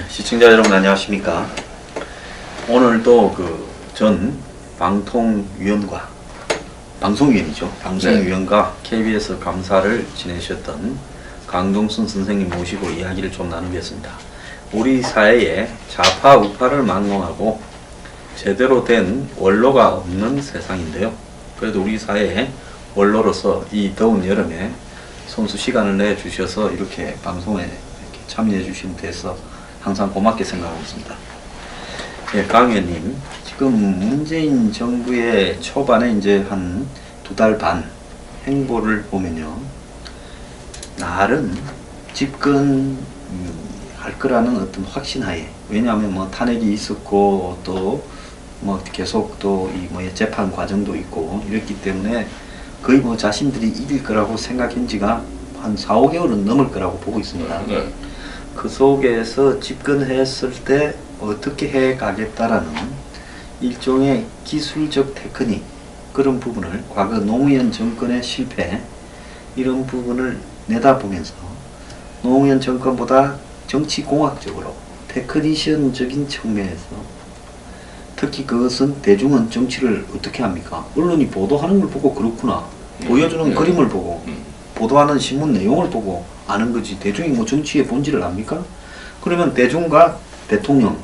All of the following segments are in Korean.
시청자 여러분 안녕하십니까. 오늘도 전 방통위원과 방송위원이죠. 방송위원과 KBS 감사를 지내셨던 강동순 선생님 모시고 이야기를 좀 나누겠습니다. 우리 사회에 좌파 우파를 막론하고 제대로 된 원로가 없는 세상인데요. 그래도 우리 사회에 원로로서 이 더운 여름에 손수 시간을 내주셔서 이렇게 방송에 이렇게 참여해 주신 데서 항상 고맙게 생각하고 있습니다. 예, 강 의원님, 지금 문재인 정부의 초반에 이제 한 2달 반 행보를 보면요, 나름 집권할 거라는 어떤 확신하에, 왜냐하면 뭐 탄핵이 있었고 또 뭐 계속 또 이 뭐 재판 과정도 있고 이랬기 때문에 거의 뭐 자신들이 이길 거라고 생각한 지가 한 4~5개월은 넘을 거라고 보고 있습니다. 그 속에서 집권했을 때 어떻게 해 가겠다라는 일종의 기술적 테크닉, 그런 부분을 과거 노무현 정권의 실패, 이런 부분을 내다보면서 노무현 정권보다 정치공학적으로 테크니션적인 측면에서, 특히 그것은 대중은 정치를 어떻게 합니까? 언론이 보도하는 걸 보고 그렇구나, 보여주는 그림을 보고 보도하는 신문 내용을 보고 아는 거지, 대중이 뭐 정치의 본질을 압니까? 그러면 대중과 대통령,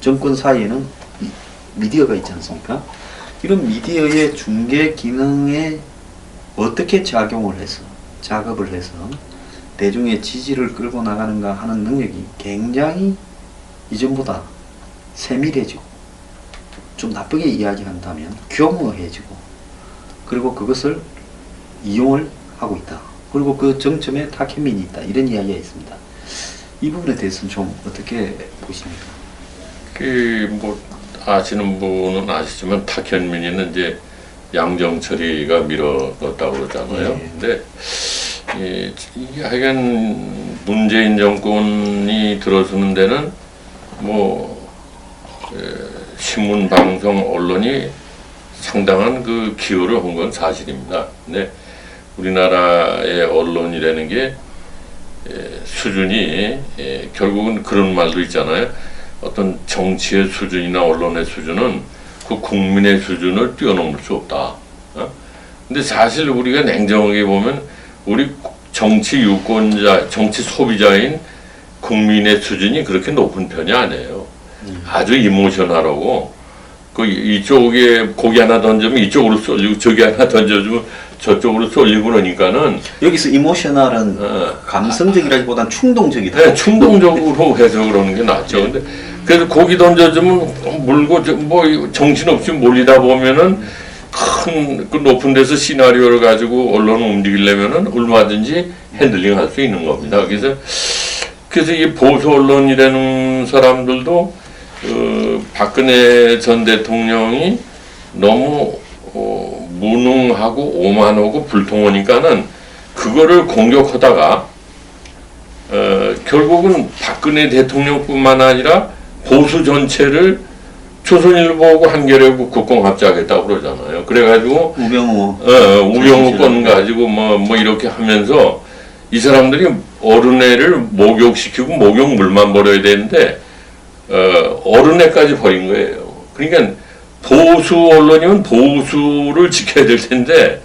정권 사이에는 미디어가 있지 않습니까? 이런 미디어의 중개 기능에 어떻게 작용을 해서, 작업을 해서 대중의 지지를 끌고 나가는가 하는 능력이 굉장히 이전보다 세밀해지고, 좀 나쁘게 이야기한다면 교묘해지고, 그리고 그것을 이용을 하고 있다. 그리고 그 정점에 탁현민이 있다. 이런 이야기가 있습니다. 이 부분에 대해서는 좀 어떻게 보십니까? 뭐 아시는 분은 아시지만 탁현민이는 이제 양정철이가 밀어넣었다고 그러잖아요. 근데 하여간 문재인 정권이 들어서는 데는 뭐 신문, 방송, 언론이 상당한 그 기여를 한 건 사실입니다. 근데 우리나라의 언론이라는 게 수준이 결국은 그런 말도 있잖아요. 어떤 정치의 수준이나 언론의 수준은 그 국민의 수준을 뛰어넘을 수 없다. 근데 사실 우리가 냉정하게 보면 우리 정치 유권자, 정치 소비자인 국민의 수준이 그렇게 높은 편이 아니에요. 아주 이모셔널하고, 그 이쪽에 고기 하나 던지면 이쪽으로 쏠리고, 저기 하나 던져주면 저쪽으로 쏠리고, 그러니까는 여기서 이모셔널은 감성적이라기보단 충동적이다. 네, 충동적으로 해서 그러는 게 낫죠. 근데 그래서 고기 던져주면 물고 뭐 정신없이 몰리다 보면은 큰 그 높은 데서 시나리오를 가지고 언론을 움직이려면은 얼마든지 핸들링 할 수 있는 겁니다. 그래서 이 보수 언론이라는 사람들도 박근혜 전 대통령이 너무 무능하고 오만하고 불통하니까는 그거를 공격하다가 결국은 박근혜 대통령뿐만 아니라 보수 전체를 조선일보하고 한겨레하고 국공합작했다고 그러잖아요. 그래가지고 우병우 건 가지고 뭐 이렇게 하면서 이 사람들이 어른애를 목욕시키고 목욕 물만 버려야 되는데 어른애까지 버린 거예요. 그러니까 보수 언론이면 보수를 지켜야 될 텐데,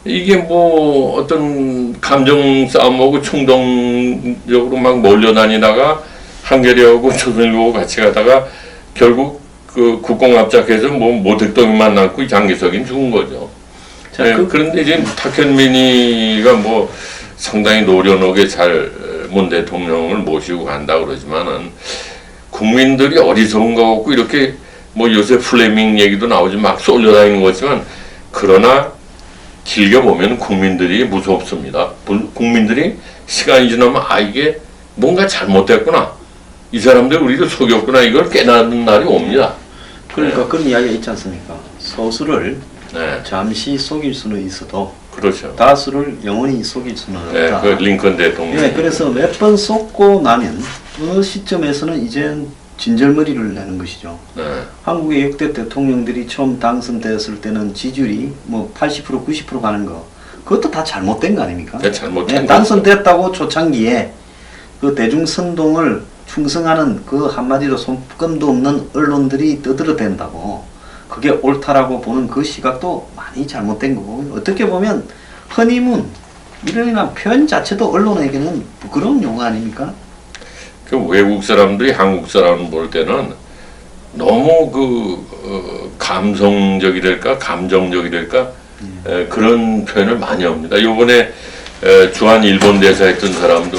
이게 뭐 어떤 감정 싸움하고 충동적으로 막 몰려다니다가 한겨레하고 조선일보하고 같이 가다가 결국 그 국공합작해서 뭐 모택동이만 남고 장기석인 죽은 거죠. 자, 그런데 이제 탁현민이가 뭐 상당히 노련하게 잘 문 대통령을 모시고 간다 그러지만은, 국민들이 어리석은 거 같고 이렇게 뭐 요새 플레밍 얘기도 나오지 막 쏠려다니는 거지만, 그러나 길게 보면 국민들이 무섭습니다. 국민들이 시간이 지나면 이게 뭔가 잘못됐구나, 이 사람들 우리를 속였구나, 이걸 깨닫는 날이 옵니다. 그러니까 그런 이야기가 있지 않습니까? 소수를 잠시 속일 수는 있어도, 그렇죠. 다수를 영원히 속일 수는 없다. 그 링컨 대통령. 네, 그래서 몇 번 속고 나면 그 시점에서는 이젠 진절머리를 내는 것이죠. 한국의 역대 대통령들이 처음 당선되었을 때는 지지율이 뭐 80%, 90% 가는 거, 그것도 다 잘못된 거 아닙니까? 잘못된 당선됐다고 초창기에 그 대중 선동을 충성하는 그 한마디로 손금도 없는 언론들이 떠들어댄다고 그게 옳다라고 보는 그 시각도 많이 잘못된 거고 어떻게 보면 허니문 이런 표현 자체도 언론에게는 부끄러운 용어 아닙니까? 그 외국 사람들이 한국 사람을 볼 때는 너무 감성적이랄까 감정적이랄까 그런 표현을 많이 합니다. 요번에 주한 일본 대사 했던 사람도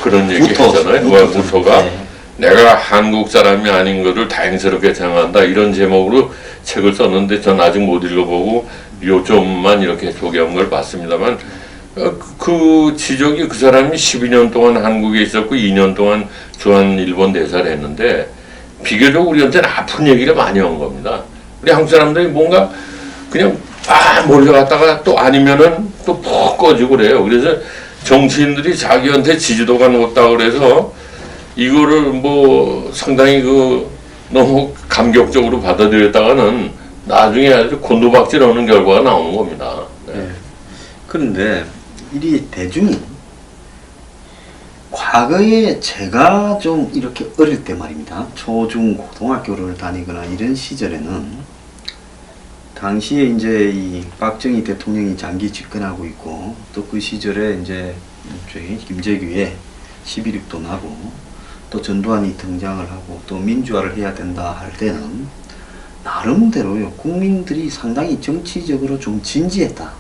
그런 얘기 했잖아요. 무토가 내가 한국 사람이 아닌 것을 다행스럽게 생각한다 이런 제목으로 책을 썼는데 전 아직 못 읽어보고 요점만 이렇게 소개한 걸 봤습니다만 그 지적이 그 사람이 12년 동안 한국에 있었고 2년 동안 주한 일본 대사를 했는데 비교적 우리한테는 아픈 얘기를 많이 한 겁니다. 우리 한국 사람들이 뭔가 그냥 몰려갔다가 또 아니면은 또 푹 꺼지고 그래요. 그래서 정치인들이 자기한테 지지도가 높다 그래서 이거를 뭐 상당히 너무 감격적으로 받아들였다가는 나중에 아주 곤두박질 하는 결과가 나오는 겁니다. 네. 그런데 이 대중이 과거에 제가 좀 이렇게 어릴 때 말입니다. 초중 고등학교를 다니거나 이런 시절에는 당시에 이제 이 박정희 대통령이 장기 집권하고 있고 또 그 시절에 이제 저희 김재규의 11.6도 나고 또 전두환이 등장을 하고 또 민주화를 해야 된다 할 때는 나름대로요 국민들이 상당히 정치적으로 좀 진지했다.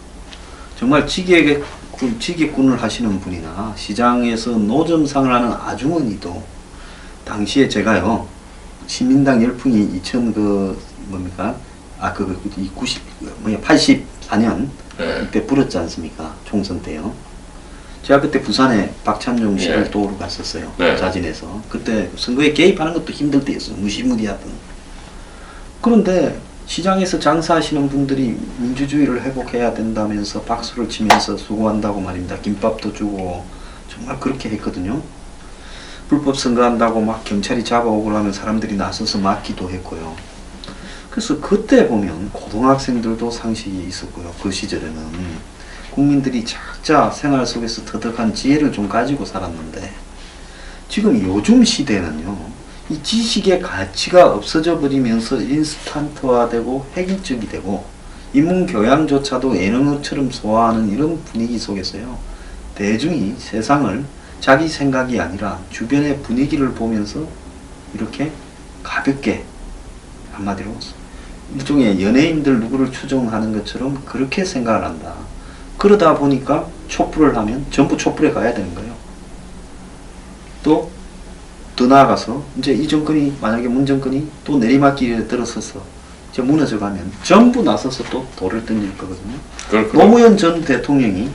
정말 지게꾼을 하시는 분이나 시장에서 노점상을 하는 아주머니도 당시에 제가요 시민당 열풍이 84년 그때 불었지 않습니까? 총선 때요. 제가 그때 부산에 박찬종 씨를 도우러 갔었어요. 자진해서. 그때 선거에 개입하는 것도 힘들 때였어요. 무시무리하던. 그런데 시장에서 장사하시는 분들이 민주주의를 회복해야 된다면서 박수를 치면서 수고한다고 말입니다. 김밥도 주고 정말 그렇게 했거든요. 불법 선거한다고 막 경찰이 잡아오고 하면 사람들이 나서서 막기도 했고요. 그래서 그때 보면 고등학생들도 상식이 있었고요. 그 시절에는 국민들이 각자 생활 속에서 터득한 지혜를 좀 가지고 살았는데 지금 요즘 시대는요. 이 지식의 가치가 없어져 버리면서 인스턴트화되고 획일적이 되고 인문교양조차도 예능처럼 소화하는 이런 분위기 속에서요. 대중이 세상을 자기 생각이 아니라 주변의 분위기를 보면서 이렇게 가볍게 한마디로 일종의 연예인들 누구를 추종하는 것처럼 그렇게 생각을 한다. 그러다 보니까 촛불을 하면 전부 촛불에 가야 되는 거예요. 또 더 나아가서 이제 이 정권이 만약에 문 정권이 또 내리막길에 들어서서 이제 무너져 가면 전부 나서서 또 돌을 던질 거거든요. 그렇구나. 노무현 전 대통령이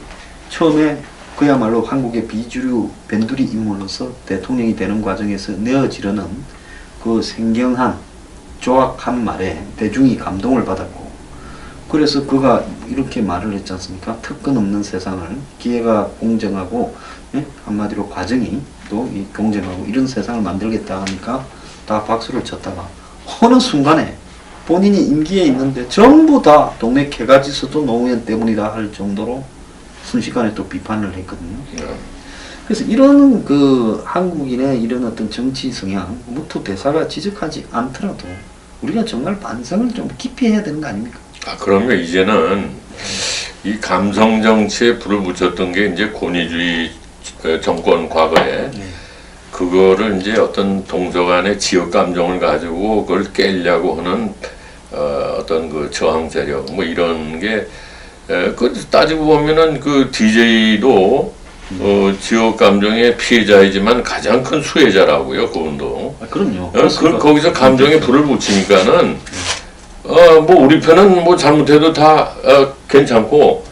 처음에 그야말로 한국의 비주류 변두리 인물로서 대통령이 되는 과정에서 내어지르는 그 생경한 조악한 말에 대중이 감동을 받았고 그래서 그가 이렇게 말을 했지 않습니까? 특권 없는 세상을 기회가 공정하고 한마디로 과정이 또 이 공정하고 이런 세상을 만들겠다 하니까 다 박수를 쳤다가 어느 순간에 본인이 임기에 있는데 전부 다 동네 개가지수도 노무현 때문이다 할 정도로 순식간에 또 비판을 했거든요. 그래서 이런 한국인의 이런 어떤 정치 성향, 무토 대사가 지적하지 않더라도 우리가 정말 반성을 좀 깊이 해야 되는 거 아닙니까? 그러면 이제는 이 감성 정치에 불을 붙였던 게 이제 권위주의 정권 과거에 그거를 이제 어떤 동서간의 지역 감정을 가지고 그걸 깨려고 하는 어떤 그 저항 세력 뭐 이런 게 따지고 보면은 그 DJ도 지역 감정의 피해자이지만 가장 큰 수혜자라고요, 그분도. 그럼요. 거기서 감정에 불을 붙이니까는 뭐 우리 편은 뭐 잘못해도 다 괜찮고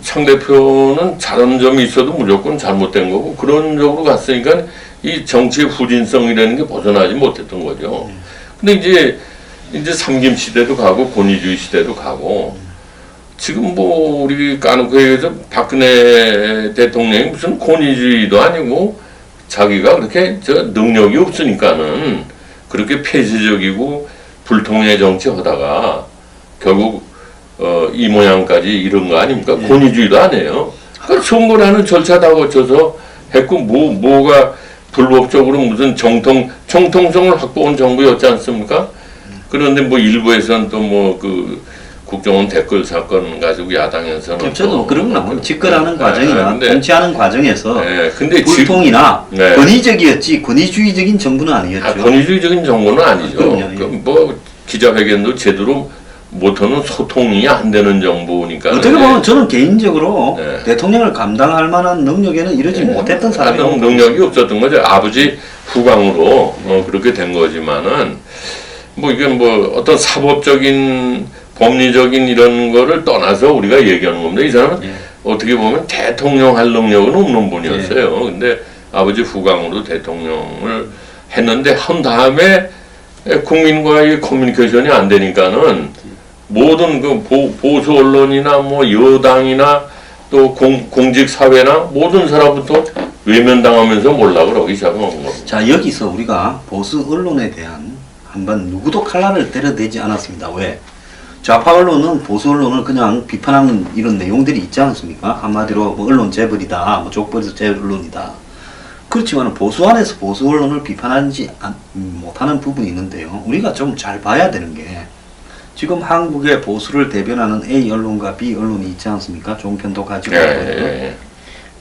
상대편은 잘하는 점이 있어도 무조건 잘못된 거고 그런 쪽으로 갔으니까 이 정치의 후진성이라는 게 벗어나지 못했던 거죠. 근데 이제 삼김 시대도 가고 권위주의 시대도 가고 지금 뭐 우리 까놓고 얘기해서 박근혜 대통령이 무슨 권위주의도 아니고 자기가 그렇게 능력이 없으니까는 그렇게 폐쇄적이고 불통의 정치 하다가 결국 이 모양까지 이런 거 아닙니까? 권위주의도 아니에요. 그러니까 선거라는 절차 다 거쳐서 했고 뭐가 불법적으로 무슨 정통성을 확보한 정부였지 않습니까? 그런데 뭐 일부에서는 또 뭐 그 국정원 댓글 사건 가지고 야당에서는 저도 그런 건 집권하는 네, 과정이나 근데, 통치하는 과정에서 근데 불통이나 네. 권위적이었지 권위주의적인 정부는 아니었죠. 권위주의적인 정부는 아니죠. 그럼요. 뭐 기자회견도 제대로 못하는 소통이 안 되는 정부니까. 어떻게 보면 저는 개인적으로 네. 대통령을 감당할 만한 능력에는 이르지 못했던 사람이라고 능력이 없었던 거죠. 아버지 후광으로 그렇게 된 거지만은 뭐 이게 뭐 어떤 사법적인 법리적인 이런 거를 떠나서 우리가 얘기하는 겁니다. 이 사람은 어떻게 보면 대통령 할 능력은 없는 분이었어요. 근데 아버지 후광으로 대통령을 했는데 한 다음에 국민과의 커뮤니케이션이 안 되니까는 모든 그 보수 언론이나 뭐 여당이나 또 공직 사회나 모든 사람부터 외면당하면서 몰라 그러기 시작한 겁니다. 자, 여기서 우리가 보수 언론에 대한 한번 누구도 칼날을 때려대지 않았습니다. 왜? 좌파 언론은 보수 언론을 그냥 비판하는 이런 내용들이 있지 않습니까? 한마디로 뭐 언론 재벌이다, 뭐 족벌에서 재벌 언론이다. 그렇지만 보수 안에서 보수 언론을 비판하지 못하는 부분이 있는데요. 우리가 좀 잘 봐야 되는 게 지금 한국의 보수를 대변하는 A 언론과 B 언론이 있지 않습니까? 좋은 편도 가지고 있거든요.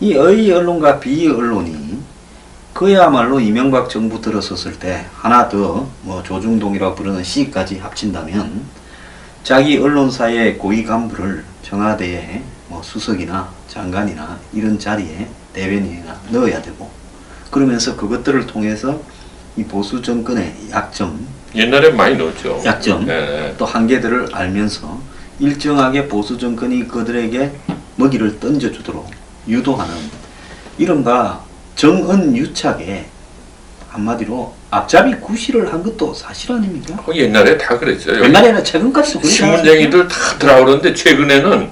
이 A 언론과 B 언론이 그야말로 이명박 정부 들어섰을 때 하나 더 뭐 조중동이라고 부르는 C까지 합친다면 자기 언론사의 고위 간부를 청와대에 뭐 수석이나 장관이나 이런 자리에 대변인이나 넣어야 되고 그러면서 그것들을 통해서 이 보수 정권의 약점 옛날에 많이 넣었죠. 약점 또 한계들을 알면서 일정하게 보수 정권이 그들에게 먹이를 던져주도록 유도하는 이른바 정언유착에 한마디로 앞잡이 구실을 한 것도 사실 아닙니까? 옛날에 다 그랬죠. 옛날에는 최근까지도 그렇지 신문쟁이들 다 들어오는데 최근에는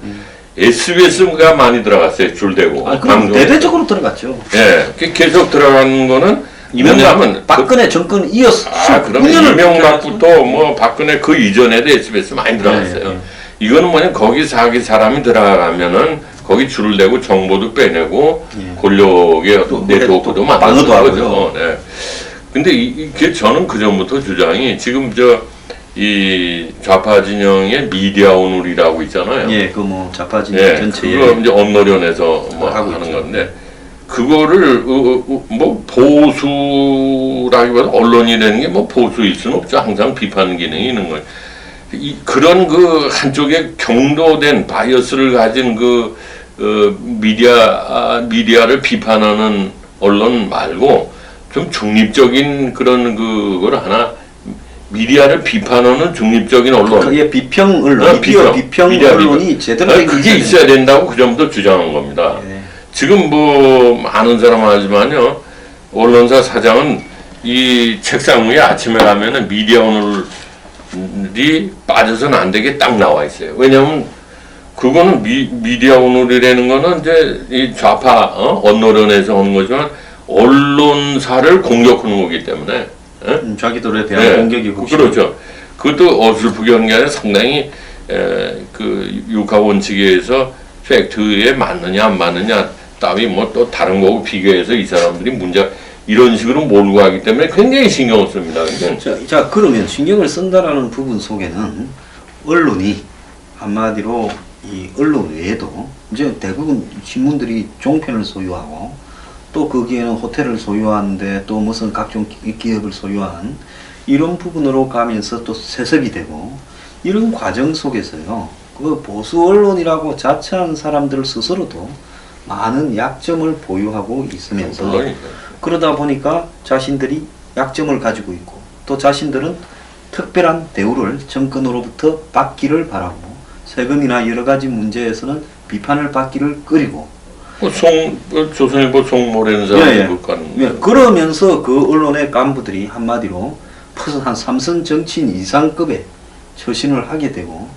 SBS가 많이 들어갔어요. 줄대고. 그럼 대대적으로 들어갔죠. 예, 계속 들어가는 거는 이명박, 박근혜 정권 이어서 그러면 이명박부터 뭐 박근혜 그 이전에도 SBS 많이 들어갔어요. 이거는 뭐냐 거기 자기 사람이 들어가면은 거기 줄을 대고 정보도 빼내고 권력의 네트워크도 만드는 거죠. 네. 근데 이게 저는 그 전부터 주장이 지금 이 좌파 진영의 미디어 오늘이라고 있잖아요. 예, 그 뭐 좌파 진영 전체에 그거 이제 언론련에서 뭐 하고 하는 건데 그거를 뭐 보수라기보다 언론이라는 게 뭐 보수일 수는 없죠. 항상 비판 기능이 있는 거예요. 그런 그 한쪽에 경도된 바이어스를 가진 미디어를 비판하는 언론 말고 좀 중립적인 그런 그걸 하나 미디어를 비판하는 중립적인 언론. 그게 비평 언론, 비평 언론이 제대로 된 그게 있어야 된다고 그 전부터 주장한 겁니다. 지금 뭐 많은 사람 하지만요 언론사 사장은 이 책상 위에 아침에 가면은 미디어 오늘이 빠져서는 안 되게 딱 나와 있어요. 왜냐하면 그거는 미디어 오늘이라는 거는 이제 이 좌파 언론에서 하는 거지만 언론사를 공격하는 거기 때문에 자기들에 대한 공격이고 그렇죠. 그것도 어설프게 하는 게 아니라 상당히 그 육하 원칙에 의해서 팩트에 맞느냐 안 맞느냐 따위 뭐 또 다른 거고 비교해서 이 사람들이 문제 이런 식으로 몰고 가기 때문에 굉장히 신경을 씁니다. 자 그러면 신경을 쓴다라는 부분 속에는 언론이 한마디로 이 언론 외에도 이제 대부분 신문들이 종편을 소유하고 또 거기에는 호텔을 소유하는데 또 무슨 각종 기업을 소유한 이런 부분으로 가면서 또 세습이 되고 이런 과정 속에서요 그 보수 언론이라고 자처한 사람들 스스로도 많은 약점을 보유하고 있으면서 그러다 보니까 자신들이 약점을 가지고 있고 또 자신들은 특별한 대우를 정권으로부터 받기를 바라고 세금이나 여러 가지 문제에서는 비판을 받기를 꺼리고 조선일보 송모라는 사람이 그러면서 그 언론의 간부들이 한마디로 한 삼선 정치인 이상급의 처신을 하게 되고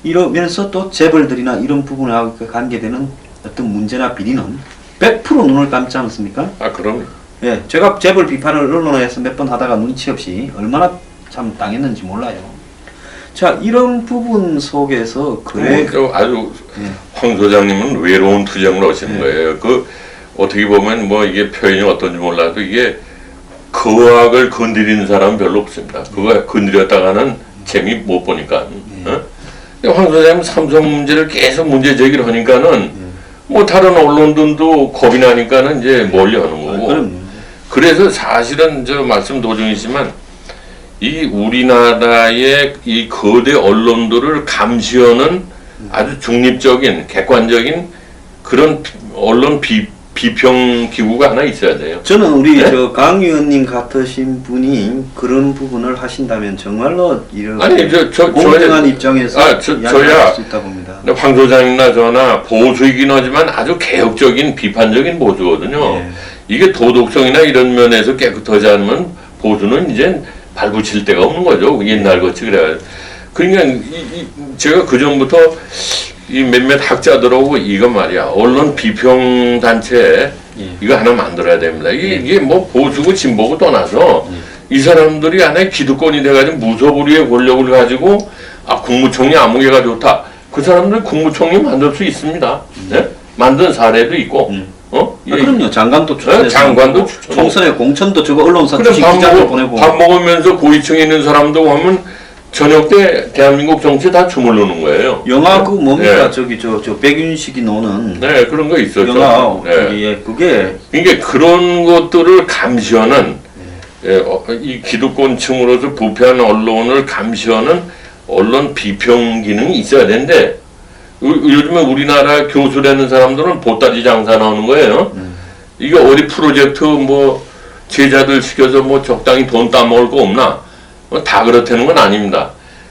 이러면서 또 재벌들이나 이런 부분하고 관계되는 어떤 문제나 비리는 100% 눈을 감지 않습니까? 그럼. 예, 제가 재벌 비판을 언론에서 몇 번 하다가 눈치 없이 얼마나 참 당했는지 몰라요. 자, 이런 부분 속에서 아주 황 소장님은 외로운 투쟁을 하시는 거예요. 그 어떻게 보면 뭐 이게 표현이 어떤지 몰라도 이게 거학을 건드리는 사람은 별로 없습니다. 그거 건드렸다가는 재미 못 보니까. 어? 황 소장님 삼성 문제를 계속 문제 제기를 하니까는 뭐 다른 언론들도 겁이 나니까는 이제 멀리 하는 거고. 그래서 사실은 저 말씀 도중이지만 이 우리나라의 이 거대 언론들을 감시하는 아주 중립적인 객관적인 그런 언론 비평 기구가 하나 있어야 돼요. 저는 우리 네? 저 강 의원님 같으신 분이 그런 부분을 하신다면 정말로 이렇게 아니 공정한 입장에서 저야 이야기할 수 있다 봅니다. 황 소장이나 저나 보수이긴 하지만 아주 개혁적인 비판적인 보수거든요. 예. 이게 도덕성이나 이런 면에서 깨끗하지 않으면 보수는 이제 발붙일 데가 없는 거죠. 옛날 같이 그래요. 그러니까 제가 그 전부터 이 몇몇 학자들하고 이거 말이야 언론 비평 단체 이거 하나 만들어야 됩니다. 이게 뭐 보수고 진보고 떠나서 이 사람들이 안에 기득권이 돼가지고 무소불위의 권력을 가지고 국무총리 아무개가 좋다. 그 사람들 국무총리 만들 수 있습니다. 네? 만든 사례도 있고. 그럼요. 장관도 추천해서 장관도 총선에 공천도 저거 언론사 그래, 주식 기자들 보내고 밥 먹으면서 고위층에 있는 사람도 하면 저녁 때 대한민국 정치 다 주물르는 거예요. 영화 그 뭡니까? 네. 저기 저 백윤식이 노는 네, 그런 거 있었죠. 영화 네. 저기 그게 그러니까 그런 것들을 감시하는 이 기득권층으로서 부패한 언론을 감시하는 언론 비평 기능이 있어야 되는데 요즘에 우리나라 교수라는 사람들은 보따리 장사 나오는 거예요. 이게 어디 프로젝트 뭐 제자들 시켜서 뭐 적당히 돈 따먹을 거 없나? 다 그렇다는 건 아닙니다.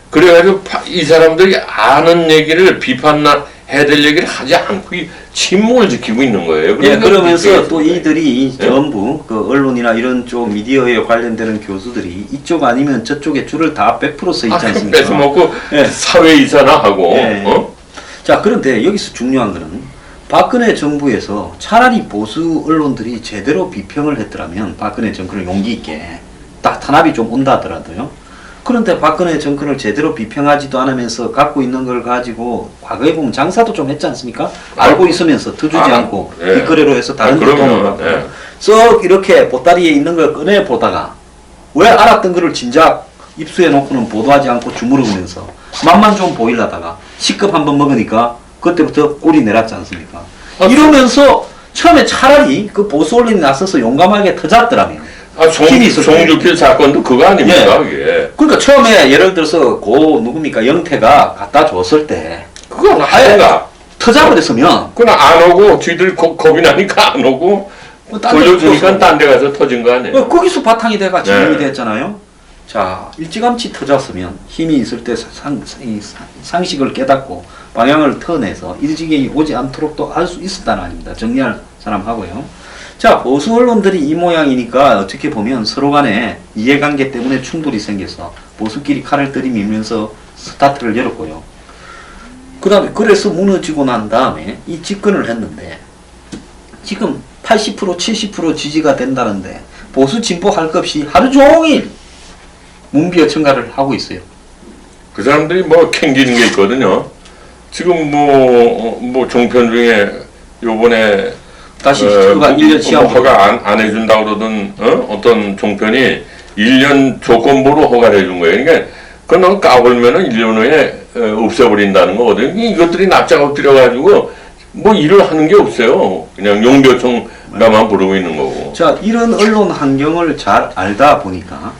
그래가지고 이 사람들이 아는 얘기를 비판해야 될 얘기를 하지 않고 침묵을 지키고 있는 거예요. 예, 그러면서 또 거예요. 이들이 네? 전부 그 언론이나 이런 쪽 미디어에 관련되는 교수들이 이쪽 아니면 저쪽에 줄을 다 100% 서 있지 않습니까? 뺏어 먹고 예. 사회이사나 하고. 예. 자, 그런데 여기서 중요한 거는 박근혜 정부에서 차라리 보수 언론들이 제대로 비평을 했더라면 박근혜 정권을 용기 있게 딱 탄압이 좀 온다 하더라도요. 그런데 박근혜 정권을 제대로 비평하지도 않으면서 갖고 있는 걸 가지고 과거에 보면 장사도 좀 했지 않습니까? 알고 있으면서 더 주지 않고 예. 뒷거래로 해서 다른 데 돈을 그럼요. 받고 예. 썩 이렇게 보따리에 있는 걸 꺼내 보다가 왜 알았던 거를 진작 입수해 놓고는 보도하지 않고 주무르면서 맛만 좀 보이려다가 C급 한번 먹으니까 그때부터 꼬리 내렸지 않습니까? 이러면서 처음에 차라리 그 보수 언론이 나서서 용감하게 터졌더라면 힘이 있었어요. 송주필 사건도 그거 아닙니까? 예. 그게. 그러니까 처음에 예를 들어서 고 누굽니까 영태가 갖다 줬을 때 그건 아예 하여가. 터져버렸으면 그건 안 오고 쥐들 겁이 나니까 안 오고 돌려주니까 딴 데 가서 터진 거 아니에요? 거기서 바탕이 돼가 진행이 네. 됐잖아요. 자, 일찌감치 터졌으면 힘이 있을 때 상식을 깨닫고 방향을 터내서 일지경이 오지 않도록 또 할 수 있었다는 아닙니다. 정리할 사람 하고요. 자, 보수 언론들이 이 모양이니까 어떻게 보면 서로 간에 이해관계 때문에 충돌이 생겨서 보수끼리 칼을 들이밀면서 스타트를 열었고요. 그 다음에 그래서 무너지고 난 다음에 이 집권을 했는데 지금 80% 70% 지지가 된다는데 보수 진보 할 것 없이 하루 종일 문비어 청가를 하고 있어요. 그 사람들이 뭐 캥기는 게 있거든요. 지금 뭐 종편 중에 요번에 다시 그가 1년 시험 허가 안 해준다고 그러던 어떤 종편이 1년 조건부로 허가를 해준 거예요. 그러니까 그건 까불면은 1년 후에 없애버린다는 거거든요. 이것들이 납작업 들여가지고 뭐 일을 하는 게 없어요. 그냥 용도청가만 부르고 있는 거고. 자, 이런 언론 환경을 잘 알다 보니까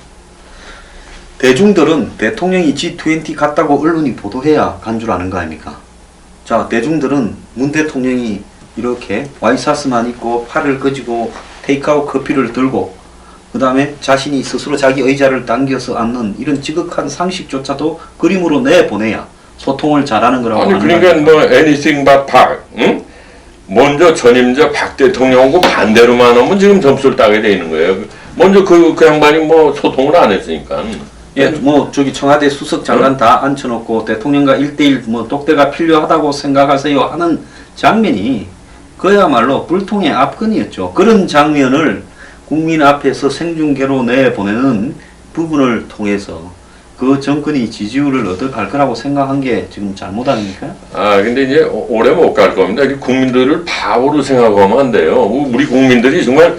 대중들은 대통령이 G20 갔다고 언론이 보도해야 간 줄 아는 거 아닙니까? 자, 대중들은 문 대통령이 이렇게 와이셔츠만 입고 팔을 꺼지고 테이크아웃 커피를 들고 그 다음에 자신이 스스로 자기 의자를 당겨서 앉는 이런 지극한 상식조차도 그림으로 내보내야 소통을 잘하는 거라고 아니 하는 그러니까 뭐 anything but 박, 응? 먼저 전임자 박 대통령하고 반대로만 하면 지금 점수를 따게 돼 있는 거예요. 먼저 그 양반이 뭐 소통을 안 했으니까. 예, 뭐 저기 청와대 수석 장관 다 앉혀놓고 대통령과 1대1 뭐 독대가 필요하다고 생각하세요 하는 장면이 그야말로 불통의 압권이었죠. 그런 장면을 국민 앞에서 생중계로 내보내는 부분을 통해서 그 정권이 지지율을 얻어갈 거라고 생각한 게 지금 잘못 아닙니까? 근데 이제 오래 못 갈 겁니다. 국민들을 바보로 생각하면 안 돼요. 우리 국민들이 정말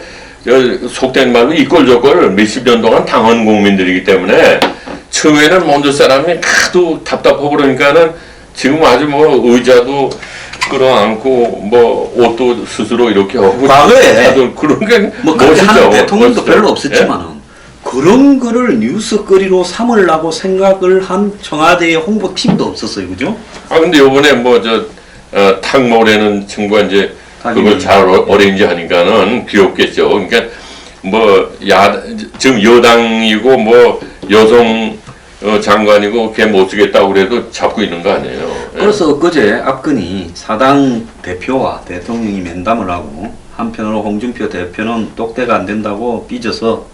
속된 말로 이꼴저꼴 몇십 년 동안 당한 국민들이기 때문에 처음에는 먼저 사람이 하도 답답하고 그러니까는 지금 아주 뭐 의자도 끌어안고 뭐 옷도 스스로 이렇게 하고 과거에 다들 그런 게 뭐 그렇게 멋있죠. 하는 대통령도 멋있죠. 별로 없었지만은 그런 거를 뉴스거리로 삼으려고 생각을 한 청와대의 홍보팀도 없었어요, 그죠? 아 근데 요번에 뭐 저 탕모라는 친구가 이제 그걸 잘 어레인지 하니까는 귀엽겠죠. 그러니까 뭐 지금 여당이고 뭐 여성 장관이고 걔 못 쓰겠다고 그래도 잡고 있는 거 아니에요. 예. 그래서 엊그제 압근이 사당 대표와 대통령이 면담을 하고 한편으로 홍준표 대표는 똑대가 안 된다고 삐져서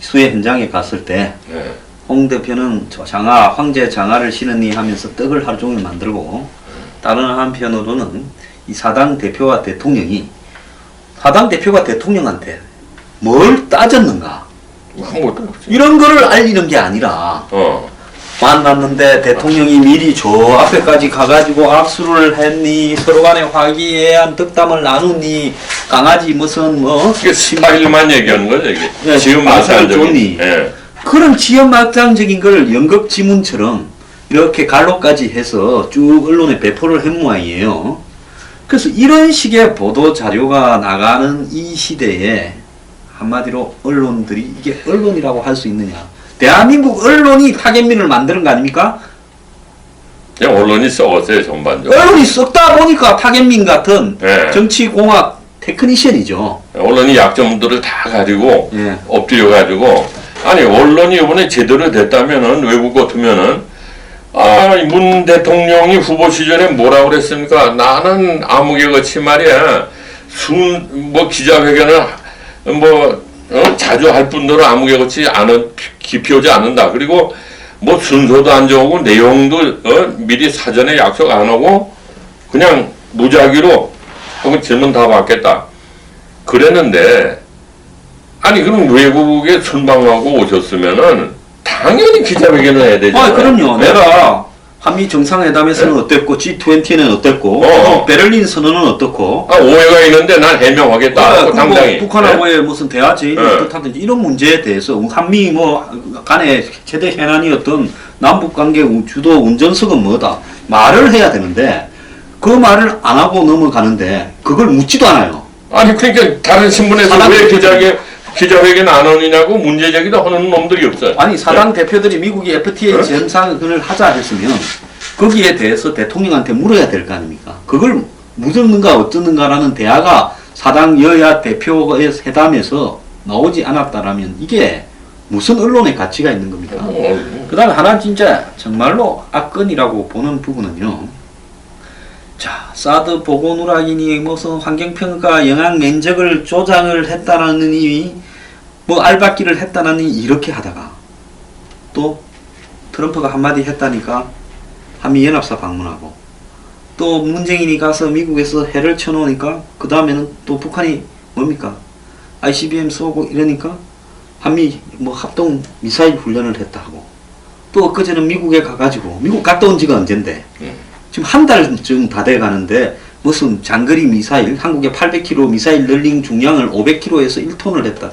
수해 현장에 갔을 때 예. 홍 대표는 저 황제 장화를 신으니 하면서 떡을 하루 종일 만들고 다른 한편으로는 이 사당 대표와 대통령이 사당 대표가 대통령한테 뭘 따졌는가 아무것도 없지. 이런 거를 알리는 게 아니라 만났는데 대통령이 미리 저 앞에까지 가가지고 악수를 했니 서로 간에 화기애애한 덕담을 나누니 강아지 무슨 뭐 이게 스마일만 얘기하는 거죠 이게. 예, 지금 마사를 마사적인. 줬니? 예. 그런 지연막장적인 걸 연극지문처럼 이렇게 갈로까지 해서 쭉 언론에 배포를 한 모양이에요. 그래서 이런 식의 보도 자료가 나가는 이 시대에 한마디로 언론들이 이게 언론이라고 할 수 있느냐. 대한민국 언론이 파견민을 만드는 거 아닙니까? 그냥 언론이 썩었어요 전반적으로. 언론이 썩다 보니까 파견민 같은 네. 정치공학 테크니션이죠. 언론이 약점들을 다 가지고 예. 엎드려 가지고 아니 언론이 이번에 제대로 됐다면은 외국 같으면은 문 대통령이 후보 시절에 뭐라고 그랬습니까? 나는 아무개 같이 말이야 뭐 기자회견을 자주 할 뿐더러 아무개 같이 기피하지 않는다. 그리고 뭐 순서도 안 정하고 내용도 미리 사전에 약속 안 하고 그냥 무작위로 하고 질문 다 받겠다. 그랬는데 아니 그럼 외국에 순방하고 오셨으면은 당연히 기자회견을 해야 되죠. 그럼요. 네? 내가 한미 정상회담에서는 어땠고 G20는 어땠고 베를린 선언은 어떻고 오해가 있는데 난 해명하겠다. 당당히. 북한하고의 무슨 대화 제의를 네. 어떻다든지 이런 문제에 대해서 한미 뭐 간의 최대 해난이었던 남북관계 주도 운전석은 뭐다 말을 해야 되는데 그 말을 안 하고 넘어가는데 그걸 묻지도 않아요. 아니 그러니까 다른 신문에서 왜 기자회견 안 하느냐고 문제제기도 하는 놈들이 없어요. 아니 사당 대표들이 미국이 FTA 정상을 하자 했으면 거기에 대해서 대통령한테 물어야 될 거 아닙니까? 그걸 묻었는가 어쩌는가라는 대화가 사당 여야 대표의 회담에서 나오지 않았다라면 이게 무슨 언론의 가치가 있는 겁니까? 그 다음에 하나 진짜 정말로 악건이라고 보는 부분은요. 자, 사드 보고 누락이니 무슨 환경평가 영향 면적을 조장을 했다라느니 뭐 알박기를 했다느니 이렇게 하다가 또 트럼프가 한마디 했다니까 한미연합사 방문하고 또 문재인이 가서 미국에서 해를 쳐놓으니까 그 다음에는 또 북한이 뭡니까 ICBM 쏘고 이러니까 한미 뭐 합동 미사일 훈련을 했다 하고 또 엊그제는 미국에 가가지고 미국 갔다 온 지가 언젠데 지금 한 달쯤 다 돼 가는데 무슨 장거리 미사일 한국의 800km 미사일 널링 중량을 500km에서 1톤을 했다.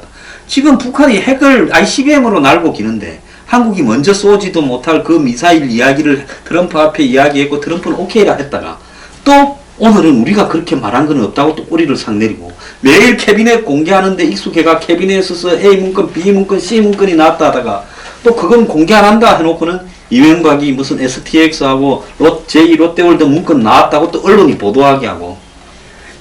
지금 북한이 핵을 ICBM으로 날고 기는데 한국이 먼저 쏘지도 못할 그 미사일 이야기를 트럼프 앞에 이야기했고 트럼프는 오케이라 했다가 또 오늘은 우리가 그렇게 말한 건 없다고 또 꼬리를 상 내리고 매일 캐비넷 공개하는데 익숙해가 캐비넷에서 A 문건, B 문건, C 문건이 나왔다 하다가 또 그건 공개 안 한다 해놓고는 이명박이 무슨 STX하고 제2롯데월드 문건 나왔다고 또 언론이 보도하게 하고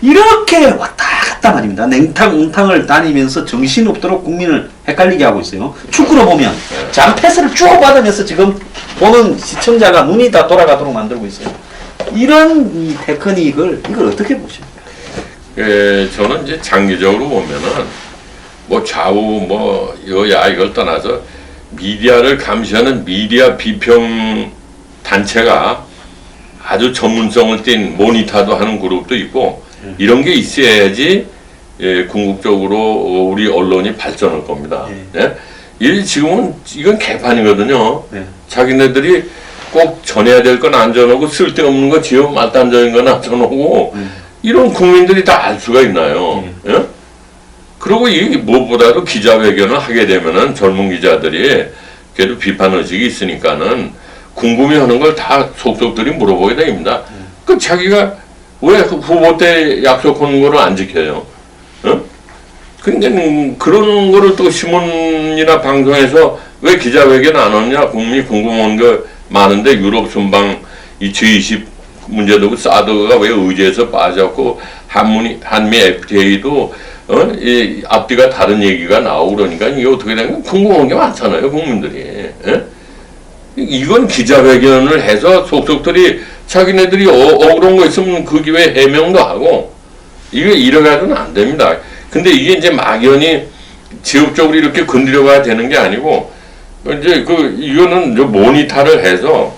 이렇게 왔다 갔다 말입니다. 냉탕 웅탕을 다니면서 정신없도록 국민을 헷갈리게 하고 있어요. 축구로 보면 잔패스를 쭉 받으면서 지금 보는 시청자가 눈이 다 돌아가도록 만들고 있어요. 이런 이 테크닉을 이걸 어떻게 보십니까? 저는 이제 장기적으로 보면은 뭐 좌우 뭐 여야 이걸 떠나서 미디어를 감시하는 미디어 비평 단체가 아주 전문성을 띈 모니터도 하는 그룹도 있고 이런 게 있어야지 궁극적으로 우리 언론이 발전할 겁니다. 지금은 이건 개판이거든요. 자기네들이 꼭 전해야 될 건 안 전하고 쓸데없는 거 지어 말단적인 건 안 전하고 이런 국민들이 다 알 수가 있나요? 그리고 이 무엇보다도 기자회견을 하게 되면은 젊은 기자들이 그래도 비판 의식이 있으니까는 궁금해하는 걸 다 속속들이 물어보게 됩니다. 그 자기가 왜 후보 때 약속한 거를 안 지켜요? 어? 근데 그런 거를 또 신문이나 방송에서 왜 기자회견 안 하냐 국민이 궁금한 거 많은데 유럽 순방 이 G20 문제도 사드가 왜 의제에서 빠졌고 한미 FTA도 이 앞뒤가 다른 얘기가 나오고 그러니까 이게 어떻게 되는 궁금한 게 많잖아요 국민들이. 예? 이건 기자회견을 해서 속속들이 자기네들이 억울한 거 있으면 그 기회에 해명도 하고 이게 이래가지고는 안 됩니다. 근데 이게 이제 막연히 지역적으로 이렇게 건드려가야 되는 게 아니고 이제 이거는 이제 모니터를 해서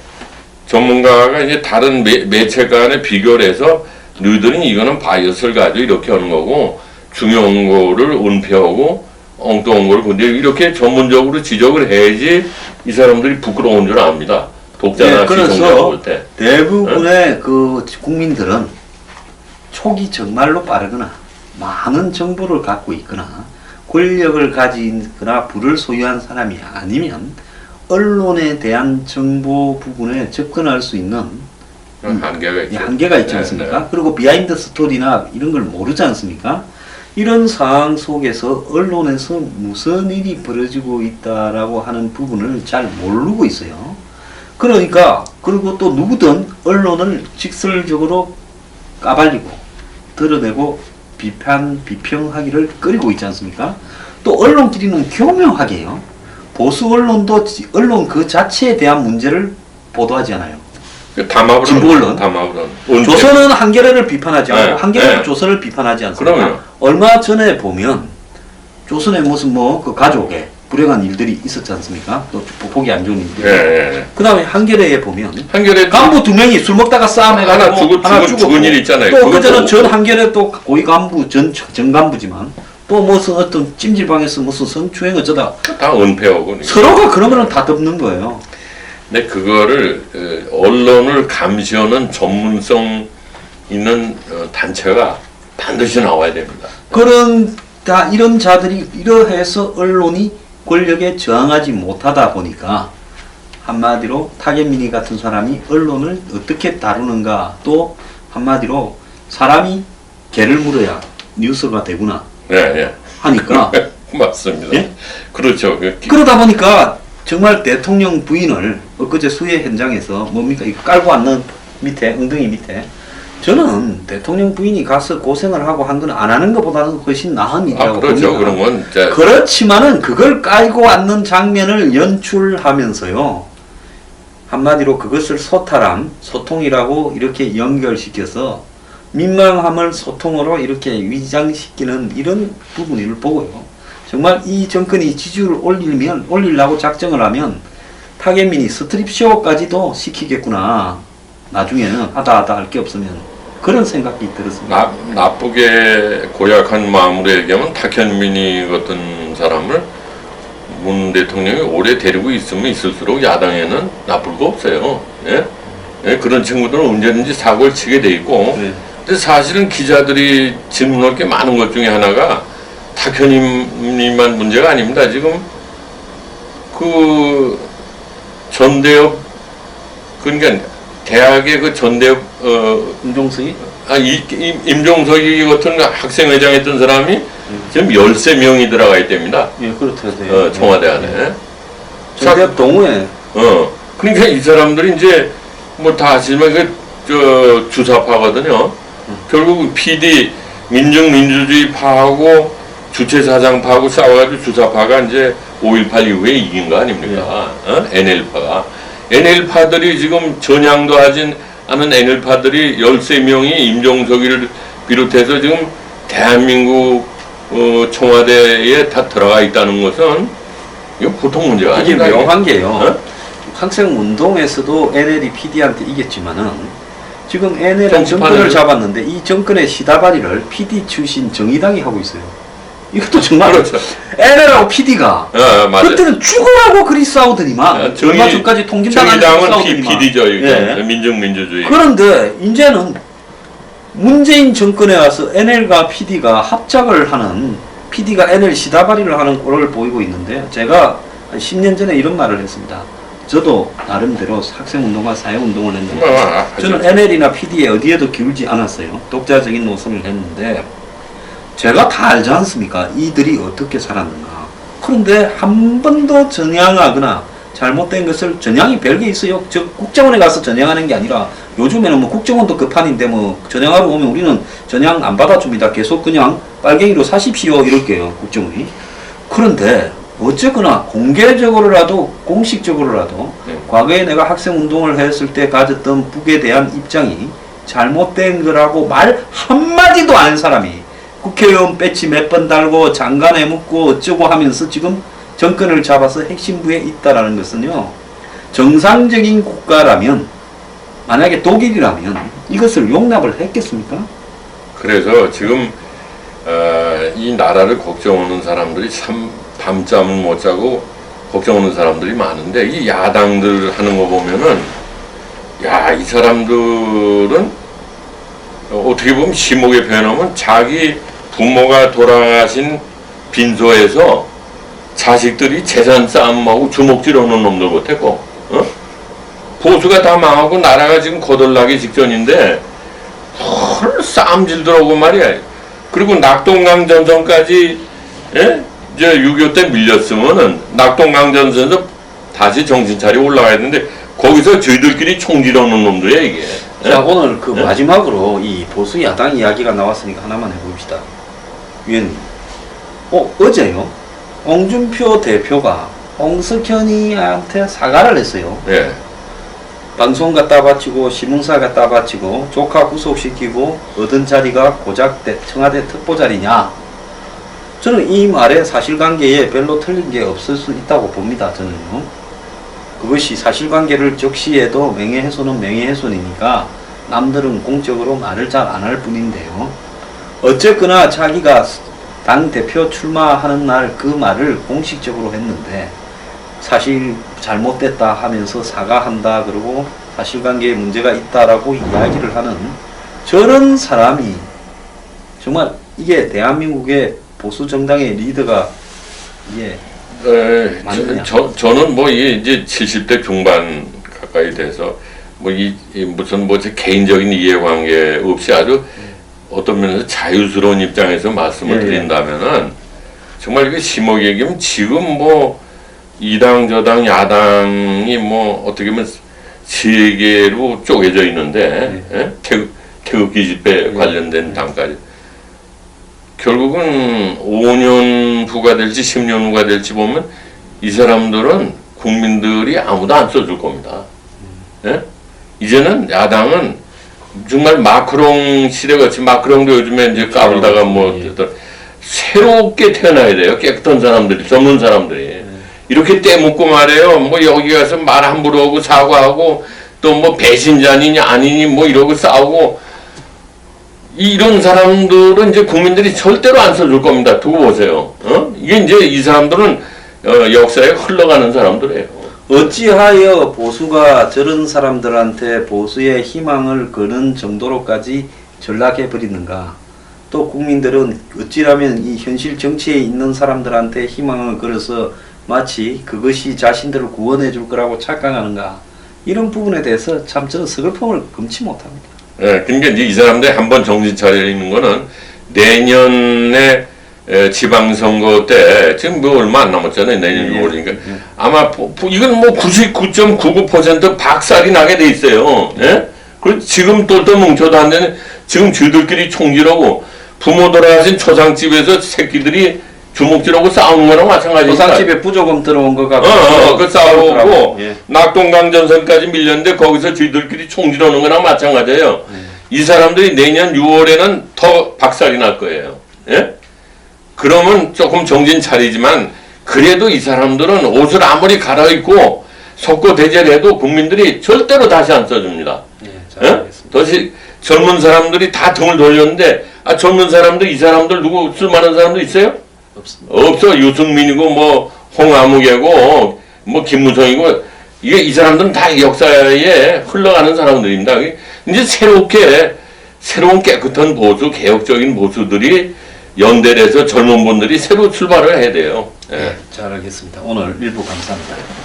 전문가가 이제 다른 매체 간에 비교를 해서 너희들은 이거는 바이어스를 가지고 이렇게 하는 거고 중요한 거를 은폐하고 엉뚱한 걸 근데 이렇게 전문적으로 지적을 해야지 이 사람들이 부끄러운 줄 압니다. 독자나 시청자가 볼 때. 대부분의 그 국민들은 촉이 정말로 빠르거나 많은 정보를 갖고 있거나 권력을 가지거나 부를 소유한 사람이 아니면 언론에 대한 정보 부분에 접근할 수 있는 한계가 있죠. 한계가 있지 않습니까? 네. 그리고 비하인드 스토리나 이런 걸 모르지 않습니까? 이런 상황 속에서 언론에서 무슨 일이 벌어지고 있다라고 하는 부분을 잘 모르고 있어요. 그러니까 그리고 또 누구든 언론을 직설적으로 까발리고 드러내고 비평하기를 꺼리고 있지 않습니까? 또 언론끼리는 교묘하게요. 보수 언론도 언론 그 자체에 대한 문제를 보도하지 않아요. 담합을 진보 언론. 담합을 조선은 한겨레를 비판하지 않고 네, 한겨레는 네. 조선을 비판하지 않습니까? 그럼요. 얼마 전에 보면 조선에 무슨 뭐 그 가족에 불행한 일들이 있었지 않습니까? 또 보기 안 좋은 일들이. 예. 그 다음에 한겨레에 보면 한겨레 간부 두 명이 술 먹다가 싸움해가지고 하나 죽은 일 있잖아요. 또 그것도 그저는 전 한겨레 또 고위 간부 전 간부지만 또 무슨 어떤 찜질방에서 무슨 성추행 어쩌다 다 은폐하고 서로가 그러면은 다 덮는 거예요. 근데 그거를 언론을 감시하는 전문성 있는 단체가 반드시 나와야 됩니다. 이런 자들이 이러해서 언론이 권력에 저항하지 못하다 보니까 한마디로 타겟민이 같은 사람이 언론을 어떻게 다루는가 또 한마디로 사람이 개를 물어야 뉴스가 되구나 네. 하니까 맞습니다. 예? 그렇죠. 그러다 보니까 정말 대통령 부인을 엊그제 수해 현장에서 뭡니까 이거 깔고 앉는 밑에 엉덩이 밑에 저는 대통령 부인이 가서 고생을 하고 한 건 안 하는 것보다는 훨씬 나은 일이라고 그렇죠. 봅니다. 그런 건 그렇지만은 그걸 깔고 앉는 장면을 연출하면서요. 한마디로 그것을 소통이라고 이렇게 연결시켜서 민망함을 소통으로 이렇게 위장시키는 이런 부분을 보고요. 정말 이 정권이 지지율을 올리려고 작정을 하면 타겟민이 스트립쇼까지도 시키겠구나. 나중에는 하다 할 게 없으면 그런 생각이 들었습니다. 나쁘게 고약한 마음으로 얘기하면 탁현민이 같은 사람을 문 대통령이 오래 데리고 있으면 있을수록 야당에는 나쁠 거 없어요. 예? 예, 그런 친구들은 언제든지 사고를 치게 돼 있고 네. 근데 사실은 기자들이 질문할 게 많은 것 중에 하나가 탁현민만 문제가 아닙니다. 지금 그 전대협 그러니까 대학의 그 전대협 임종석이? 임종석이 같은 학생회장 했던 사람이 지금 13명이 들어가 있답니다. 예, 그렇대요. 청와대 안에. 전대협 동호회. 그러니까 이 사람들이 이제 뭐 다 아시지만 주사파거든요. 결국 PD 민주주의파하고 주체사상파하고 싸워가지고 주사파가 이제 5.18 이후에 이긴 거 아닙니까? NL파가. NL파들이 지금 전향도 하진 않은 NL파들이 13명이 임종석이를 비롯해서 지금 대한민국 청와대에 다 들어가 있다는 것은 이거 보통 문제가 이게 아닙니다. 묘한 게요. 학생운동에서도 NL이 PD한테 이겼지만은 지금 NL은 정권을 잡았는데 이 정권의 시다바리를 PD 출신 정의당이 하고 있어요. 이것도 정말 그렇죠. NL하고 PD가 그때는 죽으라고 그리 싸우더니만 얼마 전까지 통진당 안에서 정의당은 PD죠. 예. 민주주의. 그런데 이제는 문재인 정권에 와서 NL과 PD가 합작을 하는 PD가 N을 시다바리를 하는 꼴을 보이고 있는데 제가 한 10년 전에 이런 말을 했습니다. 저도 나름대로 학생운동과 사회운동을 했는데 저는 NL이나 PD에 어디에도 기울지 않았어요. 독자적인 노선을 했는데 제가 다 알지 않습니까? 이들이 어떻게 살았는가. 그런데 한 번도 전향하거나 잘못된 것을 전향이 별게 있어요. 저 국정원에 가서 전향하는 게 아니라 요즘에는 뭐 국정원도 급판인데 뭐 전향하러 오면 우리는 전향 안 받아줍니다. 계속 그냥 빨갱이로 사십시오 이럴게요. 국정원이. 그런데 어쨌거나 공개적으로라도 공식적으로라도 과거에 내가 학생운동을 했을 때 가졌던 북에 대한 입장이 잘못된 거라고 말 한마디도 안 한 사람이 국회의원 배지 몇 번 달고 장관에 묻고 어쩌고 하면서 지금 정권을 잡아서 핵심부에 있다라는 것은요. 정상적인 국가라면 만약에 독일이라면 이것을 용납을 했겠습니까? 그래서 지금 이 나라를 걱정하는 사람들이 참 밤잠을 못 자고 걱정하는 사람들이 많은데 이 야당들 하는 거 보면은 야, 이 사람들은 어떻게 보면 심하게 표현하면 자기 부모가 돌아가신 빈소에서 자식들이 재산 싸움하고 주먹질하는 놈들 못했고 보수가 다 망하고 나라가 지금 거덜나기 직전인데 헐 싸움질더라고 말이야. 그리고 낙동강 전선까지 이제 6.25 때 밀렸으면은 낙동강 전선에서 다시 정신 차리고 올라가야 되는데 거기서 저희들끼리 총질하는 놈들이야 이게. 자 오늘 그 마지막으로 이 보수 야당 이야기가 나왔으니까 하나만 해봅시다. 위원님. 어제요. 홍준표 대표가 홍석현이한테 사과를 했어요. 네. 방송 갖다 바치고 신문사 갖다 바치고 조카 구속시키고 얻은 자리가 고작 청와대 특보 자리냐. 저는 이 말에 사실관계에 별로 틀린 게 없을 수 있다고 봅니다. 저는요. 그것이 사실관계를 적시해도 명예훼손은 명예훼손이니까 남들은 공적으로 말을 잘 안 할 뿐인데요. 어쨌거나 자기가 당대표 출마하는 날 그 말을 공식적으로 했는데 사실 잘못됐다 하면서 사과한다 그러고 사실관계에 문제가 있다라고 이야기를 하는 저런 사람이 정말 이게 대한민국의 보수 정당의 리더가 이게 맞느냐? 저는 뭐 이제 70대 중반 가까이 돼서 뭐 무슨 뭐 제 개인적인 이해관계 없이 아주 어떤 면에서 자유스러운 입장에서 말씀을 드린다면은 정말 이게 심하게 얘기하면 지금 뭐 이당 저당 야당이 뭐 어떻게 보면 세 개로 쪼개져 있는데 태극기 집회 관련된 당까지 결국은 5년 후가 될지 10년 후가 될지 보면 이 사람들은 국민들이 아무도 안 써줄 겁니다. 이제는 야당은 정말 마크롱 시대같이 마크롱도 요즘에 이제 까불다가 뭐 새롭게 태어나야 돼요. 깨끗한 사람들이, 젊은 사람들이. 이렇게 떼묻고 말해요. 뭐 여기 가서 말 함부로 하고 사과하고 또 뭐 배신자니냐 아니니 뭐 이러고 싸우고 이런 사람들은 이제 국민들이 절대로 안 써줄 겁니다. 두고 보세요. 이게 이제 이 사람들은 역사에 흘러가는 사람들이에요. 어찌하여 보수가 저런 사람들한테 보수의 희망을 거는 정도로까지 전락해 버리는가? 또 국민들은 어찌라면 이 현실 정치에 있는 사람들한테 희망을 걸어서 마치 그것이 자신들을 구원해 줄 거라고 착각하는가? 이런 부분에 대해서 참 저는 서글픔을 금치 못합니다. 그러니까 이제 이 사람들이 한번 정신 차려 있는 거는 내년에 지방선거 때 지금 뭐 얼마 안 남았잖아요. 내년 6월이니까 아마 이건 뭐 99.99% 박살이 나게 돼 있어요. 그리고 지금 똘똘 뭉쳐도 안 되는 지금 쥐들끼리 총질하고 부모 돌아가신 초상집에서 새끼들이 주먹질하고 싸우는 거랑 마찬가지입니다. 초상집에 부조금 들어온 거 같고 그 싸우고 낙동강 전선까지 밀렸는데 거기서 쥐들끼리 총질하는 거랑 마찬가지예요. 이 사람들이 내년 6월에는 더 박살이 날 거예요. 그러면 조금 정신 차리지만 그래도 이 사람들은 옷을 아무리 갈아입고 속고 대절해도 국민들이 절대로 다시 안 써줍니다. 다시 젊은 사람들이 다 등을 돌렸는데 젊은 사람들 이 사람들 누구 쓸만한 사람도 있어요? 없습니다. 없어. 유승민이고 뭐 홍아무개고 뭐 김무성이고 이게 이 사람들은 다 역사에 흘러가는 사람들입니다. 이제 새로운 깨끗한 보수 개혁적인 보수들이 연대를 해서 젊은 분들이 새로 출발을 해야 돼요. 예. 네, 잘 알겠습니다. 오늘 일부 감사합니다.